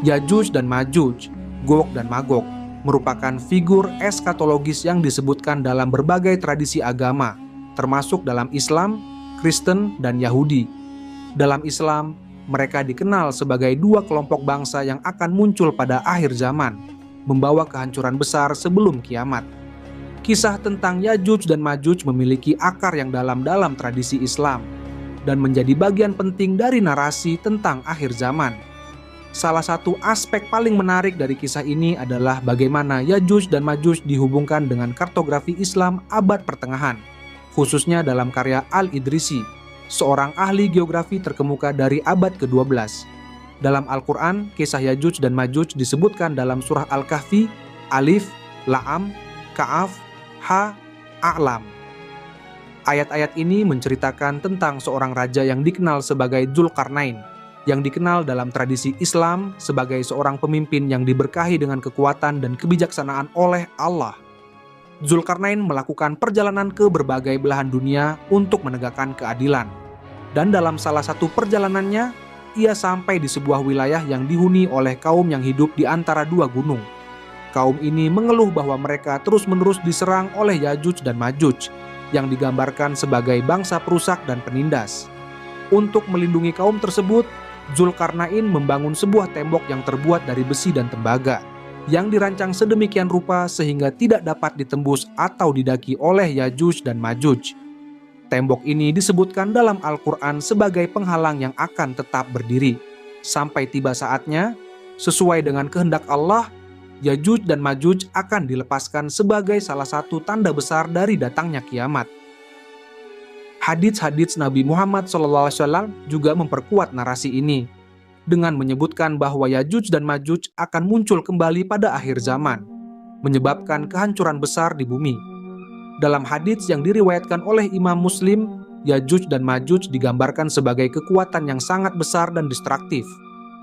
Yajuj dan Majuj, Gog dan Magog, merupakan figur eskatologis yang disebutkan dalam berbagai tradisi agama, termasuk dalam Islam, Kristen, dan Yahudi. Dalam Islam, mereka dikenal sebagai dua kelompok bangsa yang akan muncul pada akhir zaman, membawa kehancuran besar sebelum kiamat. Kisah tentang Yajuj dan Majuj memiliki akar yang dalam dalam tradisi Islam dan menjadi bagian penting dari narasi tentang akhir zaman. Salah satu aspek paling menarik dari kisah ini adalah bagaimana Yajuj dan Majuj dihubungkan dengan kartografi Islam abad pertengahan, khususnya dalam karya Al-Idrisi, seorang ahli geografi terkemuka dari abad ke-12. Dalam Al-Quran, kisah Yajuj dan Majuj disebutkan dalam surah Al-Kahfi, Alif, La'am, Ka'af, Ha, A'lam. Ayat-ayat ini menceritakan tentang seorang raja yang dikenal sebagai Dzulkarnain, yang dikenal dalam tradisi Islam sebagai seorang pemimpin yang diberkahi dengan kekuatan dan kebijaksanaan oleh Allah. Dzulkarnain melakukan perjalanan ke berbagai belahan dunia untuk menegakkan keadilan. Dan dalam salah satu perjalanannya, ia sampai di sebuah wilayah yang dihuni oleh kaum yang hidup di antara dua gunung. Kaum ini mengeluh bahwa mereka terus-menerus diserang oleh Yajuj dan Majuj, yang digambarkan sebagai bangsa perusak dan penindas. Untuk melindungi kaum tersebut, Dzulkarnain membangun sebuah tembok yang terbuat dari besi dan tembaga, yang dirancang sedemikian rupa sehingga tidak dapat ditembus atau didaki oleh Yajuj dan Majuj. Tembok ini disebutkan dalam Al-Quran sebagai penghalang yang akan tetap berdiri, sampai tiba saatnya, sesuai dengan kehendak Allah, Yajuj dan Majuj akan dilepaskan sebagai salah satu tanda besar dari datangnya kiamat. Hadits-hadits Nabi Muhammad SAW juga memperkuat narasi ini, dengan menyebutkan bahwa Yajuj dan Majuj akan muncul kembali pada akhir zaman, menyebabkan kehancuran besar di bumi. Dalam hadits yang diriwayatkan oleh Imam Muslim, Yajuj dan Majuj digambarkan sebagai kekuatan yang sangat besar dan destruktif,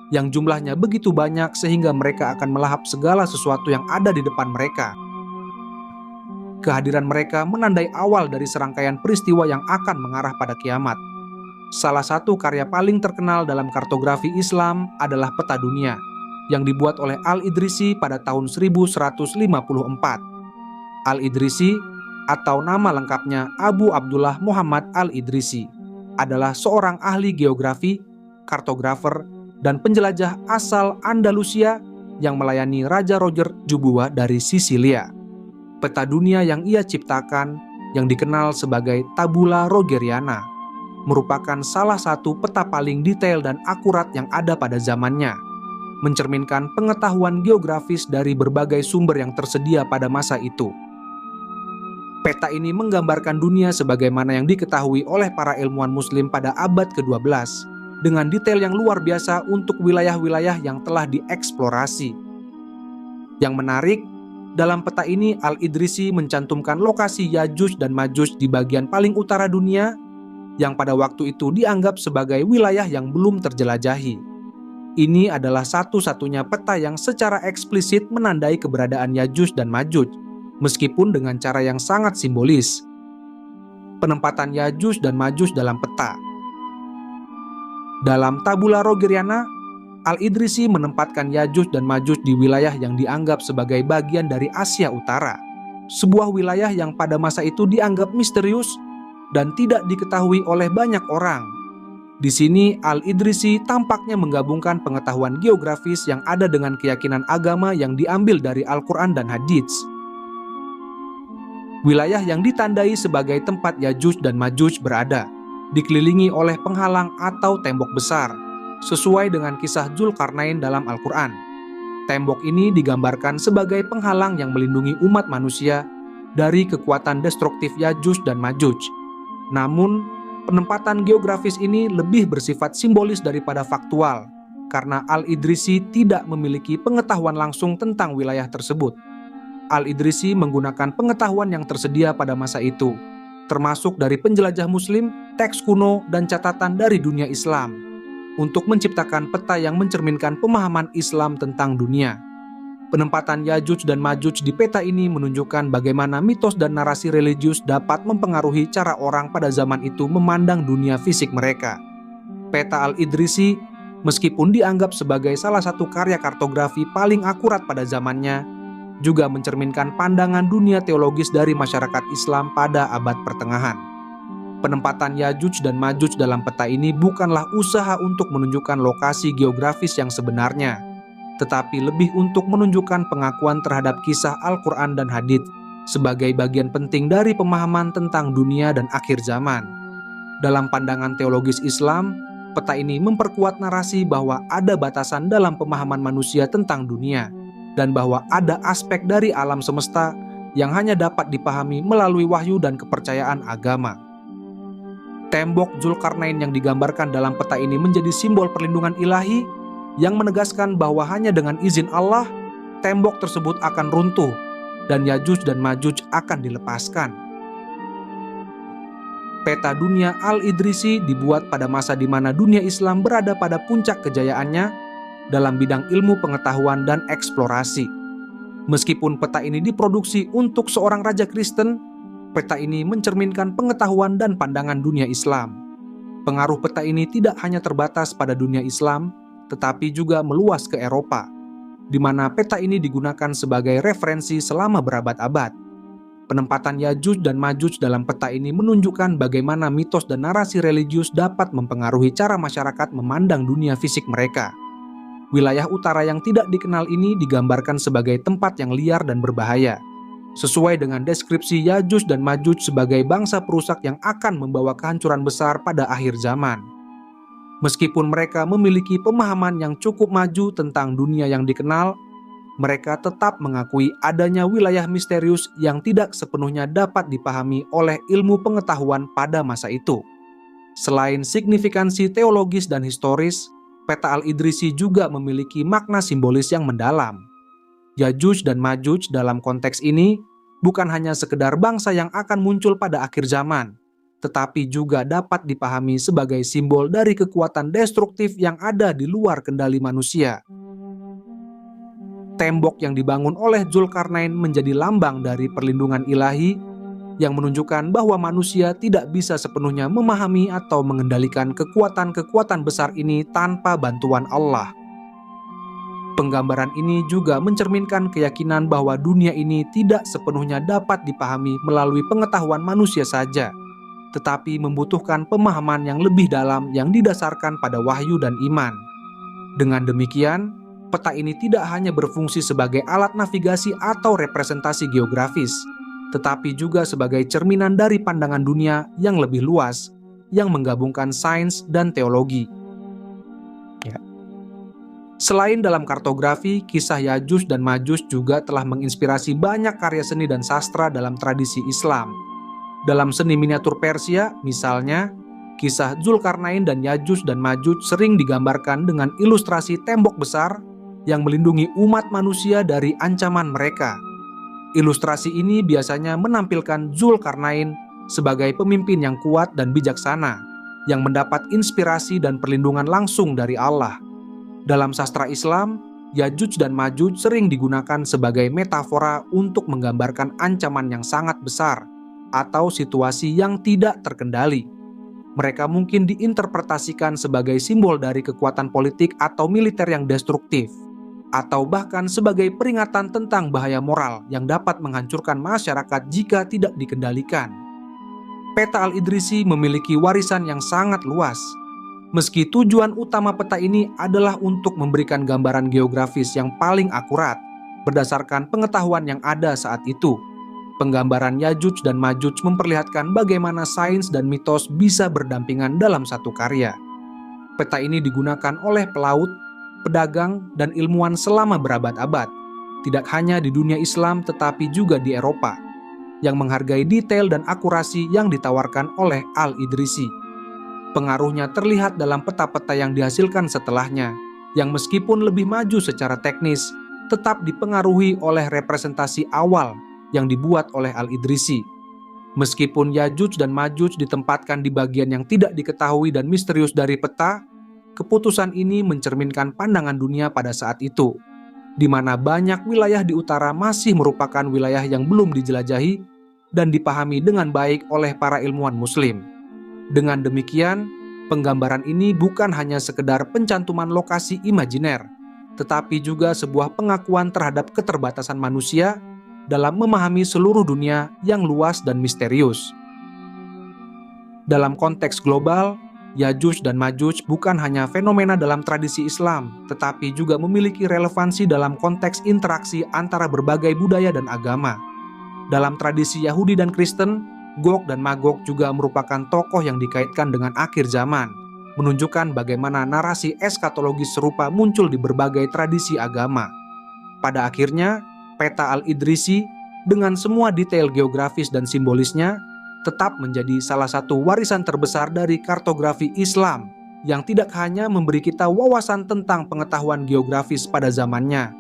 yang jumlahnya begitu banyak sehingga mereka akan melahap segala sesuatu yang ada di depan mereka. Kehadiran mereka menandai awal dari serangkaian peristiwa yang akan mengarah pada kiamat. Salah satu karya paling terkenal dalam kartografi Islam adalah Peta Dunia, yang dibuat oleh Al-Idrisi pada tahun 1154. Al-Idrisi, atau nama lengkapnya Abu Abdullah Muhammad Al-Idrisi, adalah seorang ahli geografi, kartografer, dan penjelajah asal Andalusia yang melayani Raja Roger Jubua dari Sisilia. Peta dunia yang ia ciptakan, yang dikenal sebagai Tabula Rogeriana, merupakan salah satu peta paling detail dan akurat yang ada pada zamannya, mencerminkan pengetahuan geografis dari berbagai sumber yang tersedia pada masa itu. Peta ini menggambarkan dunia sebagaimana yang diketahui oleh para ilmuwan muslim pada abad ke-12, dengan detail yang luar biasa untuk wilayah-wilayah yang telah dieksplorasi. Yang menarik, dalam peta ini Al-Idrisi mencantumkan lokasi Yajuj dan Majuj di bagian paling utara dunia, yang pada waktu itu dianggap sebagai wilayah yang belum terjelajahi. Ini adalah satu-satunya peta yang secara eksplisit menandai keberadaan Yajuj dan Majuj, meskipun dengan cara yang sangat simbolis. Penempatan Yajuj dan Majuj dalam peta. Dalam Tabula Rogeriana, Al-Idrisi menempatkan Yajuj dan Majuj di wilayah yang dianggap sebagai bagian dari Asia Utara, sebuah wilayah yang pada masa itu dianggap misterius dan tidak diketahui oleh banyak orang. Di sini Al-Idrisi tampaknya menggabungkan pengetahuan geografis yang ada dengan keyakinan agama yang diambil dari Al-Quran dan Hadits. Wilayah yang ditandai sebagai tempat Yajuj dan Majuj berada dikelilingi oleh penghalang atau tembok besar, sesuai dengan kisah Dzulkarnain dalam Al-Quran. Tembok ini digambarkan sebagai penghalang yang melindungi umat manusia dari kekuatan destruktif Yajuj dan Majuj. Namun, penempatan geografis ini lebih bersifat simbolis daripada faktual, karena Al-Idrisi tidak memiliki pengetahuan langsung tentang wilayah tersebut. Al-Idrisi menggunakan pengetahuan yang tersedia pada masa itu, termasuk dari penjelajah muslim, teks kuno, dan catatan dari dunia Islam, untuk menciptakan peta yang mencerminkan pemahaman Islam tentang dunia. Penempatan Yajuj dan Majuj di peta ini menunjukkan bagaimana mitos dan narasi religius dapat mempengaruhi cara orang pada zaman itu memandang dunia fisik mereka. Peta Al-Idrisi Meskipun dianggap sebagai salah satu karya kartografi paling akurat pada zamannya, juga mencerminkan pandangan dunia teologis dari masyarakat Islam pada abad pertengahan. Penempatan Yajuj dan Majuj dalam peta ini bukanlah usaha untuk menunjukkan lokasi geografis yang sebenarnya, tetapi lebih untuk menunjukkan pengakuan terhadap kisah Al-Quran dan Hadits sebagai bagian penting dari pemahaman tentang dunia dan akhir zaman. Dalam pandangan teologis Islam, peta ini memperkuat narasi bahwa ada batasan dalam pemahaman manusia tentang dunia, dan bahwa ada aspek dari alam semesta yang hanya dapat dipahami melalui wahyu dan kepercayaan agama. Tembok Zulkarnain yang digambarkan dalam peta ini menjadi simbol perlindungan ilahi yang menegaskan bahwa hanya dengan izin Allah, tembok tersebut akan runtuh dan Yajuj dan Majuj akan dilepaskan. Peta dunia Al-Idrisi dibuat pada masa di mana dunia Islam berada pada puncak kejayaannya dalam bidang ilmu pengetahuan dan eksplorasi. Meskipun peta ini diproduksi untuk seorang raja Kristen, peta ini mencerminkan pengetahuan dan pandangan dunia Islam. Pengaruh peta ini tidak hanya terbatas pada dunia Islam, tetapi juga meluas ke Eropa, di mana peta ini digunakan sebagai referensi selama berabad-abad. Penempatan Yajuj dan Majuj dalam peta ini menunjukkan bagaimana mitos dan narasi religius dapat mempengaruhi cara masyarakat memandang dunia fisik mereka. Wilayah utara yang tidak dikenal ini digambarkan sebagai tempat yang liar dan berbahaya, sesuai dengan deskripsi Yajuj dan Majuj sebagai bangsa perusak yang akan membawa kehancuran besar pada akhir zaman. Meskipun mereka memiliki pemahaman yang cukup maju tentang dunia yang dikenal, mereka tetap mengakui adanya wilayah misterius yang tidak sepenuhnya dapat dipahami oleh ilmu pengetahuan pada masa itu. Selain signifikansi teologis dan historis, peta Al-Idrisi juga memiliki makna simbolis yang mendalam. Yajuj dan Majuj dalam konteks ini bukan hanya sekedar bangsa yang akan muncul pada akhir zaman, tetapi juga dapat dipahami sebagai simbol dari kekuatan destruktif yang ada di luar kendali manusia. Tembok yang dibangun oleh Zulkarnain menjadi lambang dari perlindungan ilahi yang menunjukkan bahwa manusia tidak bisa sepenuhnya memahami atau mengendalikan kekuatan-kekuatan besar ini tanpa bantuan Allah. Penggambaran ini juga mencerminkan keyakinan bahwa dunia ini tidak sepenuhnya dapat dipahami melalui pengetahuan manusia saja, tetapi membutuhkan pemahaman yang lebih dalam yang didasarkan pada wahyu dan iman. Dengan demikian, peta ini tidak hanya berfungsi sebagai alat navigasi atau representasi geografis, tetapi juga sebagai cerminan dari pandangan dunia yang lebih luas, yang menggabungkan sains dan teologi. Selain dalam kartografi, kisah Yajuj dan Majuj juga telah menginspirasi banyak karya seni dan sastra dalam tradisi Islam. Dalam seni miniatur Persia, misalnya, kisah Zulkarnain dan Yajuj dan Majuj sering digambarkan dengan ilustrasi tembok besar yang melindungi umat manusia dari ancaman mereka. Ilustrasi ini biasanya menampilkan Zulkarnain sebagai pemimpin yang kuat dan bijaksana, yang mendapat inspirasi dan perlindungan langsung dari Allah. Dalam sastra Islam, Yajuj dan Majuj sering digunakan sebagai metafora untuk menggambarkan ancaman yang sangat besar atau situasi yang tidak terkendali. Mereka mungkin diinterpretasikan sebagai simbol dari kekuatan politik atau militer yang destruktif, atau bahkan sebagai peringatan tentang bahaya moral yang dapat menghancurkan masyarakat jika tidak dikendalikan. Peta Al-Idrisi memiliki warisan yang sangat luas. Meski tujuan utama peta ini adalah untuk memberikan gambaran geografis yang paling akurat berdasarkan pengetahuan yang ada saat itu, penggambaran Yajuj dan Majuj memperlihatkan bagaimana sains dan mitos bisa berdampingan dalam satu karya. Peta ini digunakan oleh pelaut, pedagang, dan ilmuwan selama berabad-abad, tidak hanya di dunia Islam tetapi juga di Eropa, yang menghargai detail dan akurasi yang ditawarkan oleh Al-Idrisi. Pengaruhnya terlihat dalam peta-peta yang dihasilkan setelahnya, yang meskipun lebih maju secara teknis, tetap dipengaruhi oleh representasi awal yang dibuat oleh Al-Idrisi. Meskipun Yajuj dan Majuj ditempatkan di bagian yang tidak diketahui dan misterius dari peta, keputusan ini mencerminkan pandangan dunia pada saat itu, di mana banyak wilayah di utara masih merupakan wilayah yang belum dijelajahi dan dipahami dengan baik oleh para ilmuwan Muslim. Dengan demikian, Penggambaran ini bukan hanya sekedar pencantuman lokasi imajiner, tetapi juga sebuah pengakuan terhadap keterbatasan manusia dalam memahami seluruh dunia yang luas dan misterius. Dalam konteks global, Yajuj dan Majuj bukan hanya fenomena dalam tradisi Islam, tetapi juga memiliki relevansi dalam konteks interaksi antara berbagai budaya dan agama. Dalam tradisi Yahudi dan Kristen, Gog dan Magog juga merupakan tokoh yang dikaitkan dengan akhir zaman, menunjukkan bagaimana narasi eskatologis serupa muncul di berbagai tradisi agama. Pada akhirnya, peta Al-Idrisi dengan semua detail geografis dan simbolisnya tetap menjadi salah satu warisan terbesar dari kartografi Islam yang tidak hanya memberi kita wawasan tentang pengetahuan geografis pada zamannya,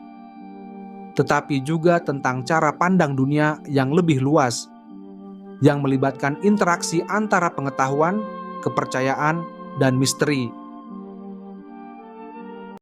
tetapi juga tentang cara pandang dunia yang lebih luas, yang melibatkan interaksi antara pengetahuan, kepercayaan, dan misteri